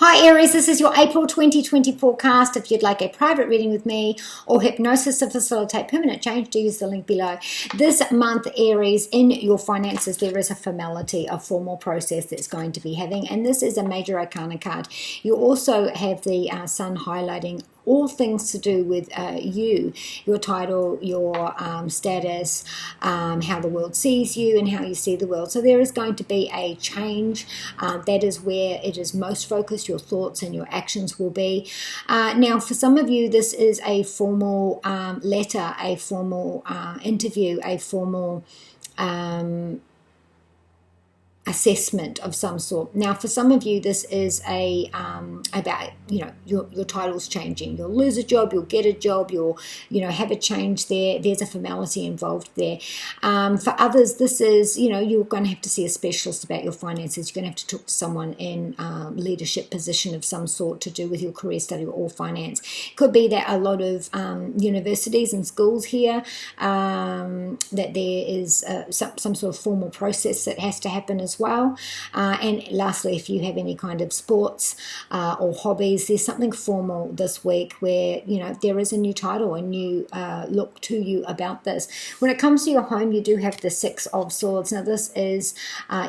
Hi Aries, this is your April 2020 forecast. If you'd like a private reading with me or hypnosis to facilitate permanent change, do use the link below. This month, Aries, in your finances, there is a formality, a formal process that's going to be having, and this is a major arcana card. You also have the sun highlighting all things to do with you, your title, your status, how the world sees you and how you see the world. So there is going to be a change. That is where it is most focused. Your thoughts and your actions will be. Now, for some of you, this is a formal letter, a formal interview, a formal assessment of some sort. Now, for some of you, this is a about, your title's changing. You'll lose a job, you'll get a job, you'll have a change there. There's a formality involved there. For others, this is, you're going to have to see a specialist about your finances. You're going to have to talk to someone in leadership position of some sort to do with your career, study, or finance. Could be that a lot of universities and schools here, that there is some sort of formal process that has to happen as well. And lastly, if you have any kind of sports or hobbies, there's something formal this week where there is a new title, a new look to you about this. When it comes to your home, you do have the Six of Swords. Now this is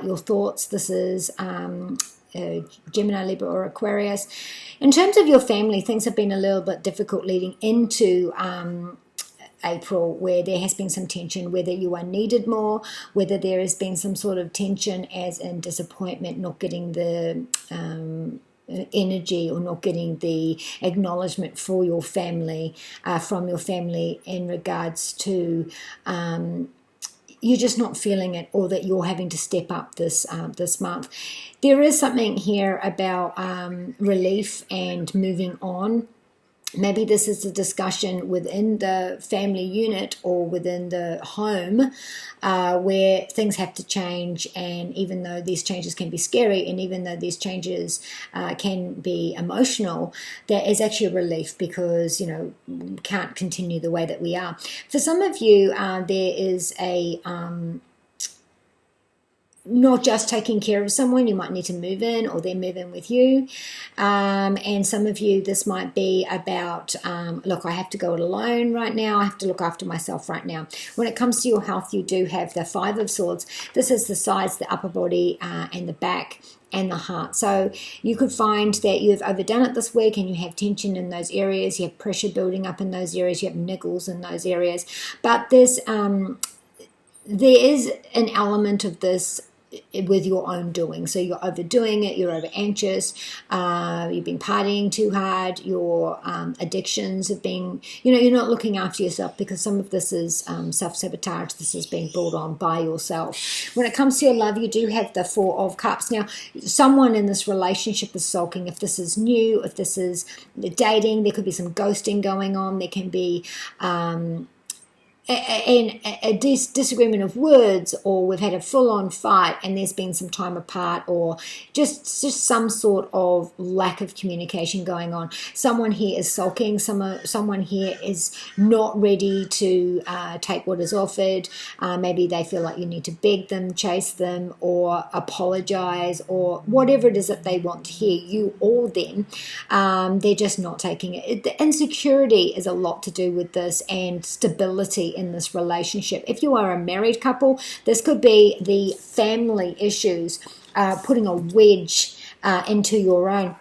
your thoughts. This is Gemini, Libra, or Aquarius. In terms of your family, things have been a little bit difficult leading into April, where there has been some tension, whether you are needed more, whether there has been some sort of tension as in disappointment, not getting the energy or not getting the acknowledgement for your family, from your family in regards to you're just not feeling it, or that you're having to step up this month. There is something here about relief and moving on. Maybe this is a discussion within the family unit or within the home where things have to change, and even though these changes can be scary, and even though these changes can be emotional, there is actually a relief because, we can't continue the way that we are. For some of you, there is a not just taking care of someone. You might need to move in, or they move in with you. And some of you, this might be about, look, I have to go it alone right now. I have to look after myself right now. When it comes to your health, you do have the Five of Swords. This is the sides, the upper body, and the back, and the heart. So you could find that you've overdone it this week and you have tension in those areas. You have pressure building up in those areas. You have niggles in those areas. But there is an element of this with your own doing. So you're overdoing it, you're over anxious, you've been partying too hard, your addictions have been, you're not looking after yourself, because some of this is self-sabotage. This is being brought on by yourself. When it comes to your love, you do have the Four of Cups. Now, someone in this relationship is sulking. If this is new, if this is dating, there could be some ghosting going on. There can be a disagreement of words, or we've had a full-on fight and there's been some time apart, or just some sort of lack of communication going on. Someone here is sulking. Someone here is not ready to take what is offered. Maybe they feel like you need to beg them, chase them, or apologize, or whatever it is that they want to hear, you or them. They're just not taking it. The insecurity is a lot to do with this, and stability in this relationship. If you are a married couple, this could be the family issues putting a wedge into your own.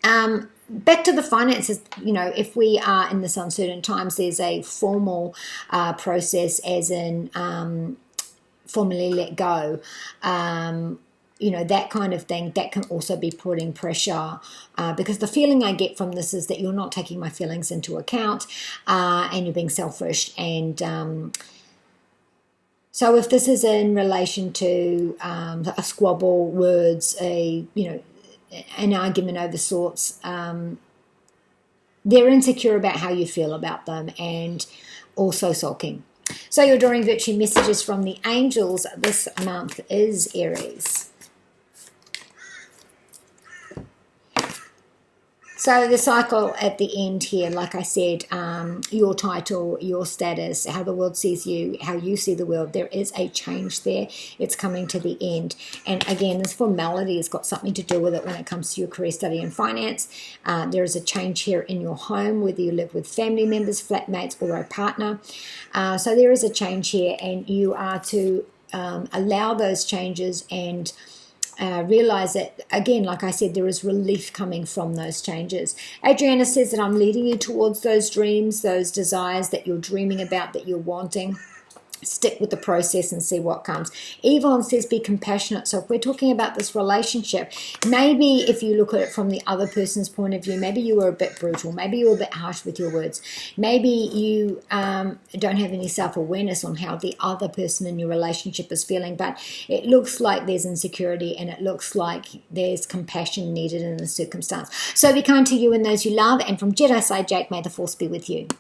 Back to the finances, if we are in this uncertain times, there's a formal process, as in formally let go. That kind of thing, that can also be putting pressure, because the feeling I get from this is that you're not taking my feelings into account, and you're being selfish. And so if this is in relation to a squabble, words, an argument over sorts, they're insecure about how you feel about them, and also sulking. So your Adoring Virtue messages from the angels this month is So the cycle at the end here, like I said, your title, your status, how the world sees you, how you see the world, there is a change there. It's coming to the end. And again, this formality has got something to do with it when it comes to your career, study, and finance. There is a change here in your home, whether you live with family members, flatmates, or a partner. So there is a change here, and you are to allow those changes and realize that, again, like I said, there is relief coming from those changes. Adriana says that I'm leading you towards those dreams, those desires that you're dreaming about, that you're wanting. Stick with the process and see what comes. Yvonne says be compassionate. So if we're talking about this relationship, maybe if you look at it from the other person's point of view, maybe you were a bit brutal, maybe you were a bit harsh with your words, maybe you don't have any self-awareness on how the other person in your relationship is feeling, but it looks like there's insecurity and it looks like there's compassion needed in the circumstance. So be kind to you and those you love, and from Jedi Side Jake, may the force be with you.